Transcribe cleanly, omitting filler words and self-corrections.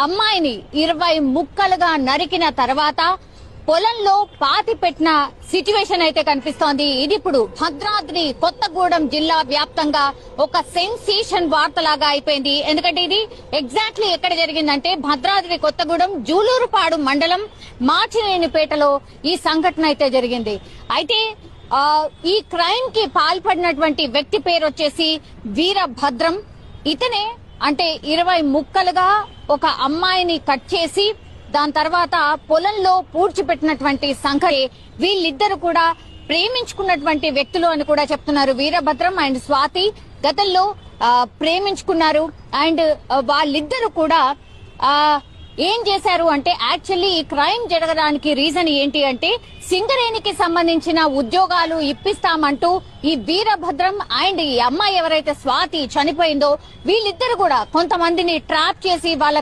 అమ్మాయిని 20 ముక్కలుగా నరికిన తర్వాత పొలంలో పాతి పెట్టిన సిచ్యువేషన్ అయితే కనిపిస్తోంది. ఇది ఇప్పుడు భద్రాద్రి కొత్తగూడెం జిల్లా వ్యాప్తంగా ఒక సెన్సేషన్ వార్తలాగా అయిపోయింది. ఎందుకంటే ఇది ఎగ్జాక్ట్లీ ఎక్కడ జరిగిందంటే భద్రాద్రి కొత్తగూడెం జూలూరుపాడు మండలం మాచినేనిపేటలో ఈ సంఘటన అయితే జరిగింది. అయితే ఈ క్రైమ్ కి పాల్పడినటువంటి వ్యక్తి పేరు వచ్చేసి వీరభద్రం. ఇతనే అంటే 20 ముక్కలుగా ఒక అమ్మాయిని కట్ చేసి దాని తర్వాత పొలంలో పూడ్చిపెట్టినటువంటి సంఘటన. వీళ్ళిద్దరు కూడా ప్రేమించుకున్నటువంటి వ్యక్తులు అని కూడా చెప్తున్నారు. వీరభద్రం అండ్ స్వాతి గతంలో ప్రేమించుకున్నారు. అండ్ వాళ్ళిద్దరు కూడా ఏం చేశారు అంటే యాక్చువల్లీ ఈ క్రైమ్ జరగడానికి రీజన్ ఏంటి అంటే సింగరేణికి సంబంధించిన ఉద్యోగాలు ఇప్పిస్తామంటూ ఈ వీరభద్రం అండ్ ఈ అమ్మాయి ఎవరైతే స్వాతి చనిపోయిందో వీళ్ళిద్దరు కూడా కొంతమందిని ట్రాప్ చేసి వాళ్ళ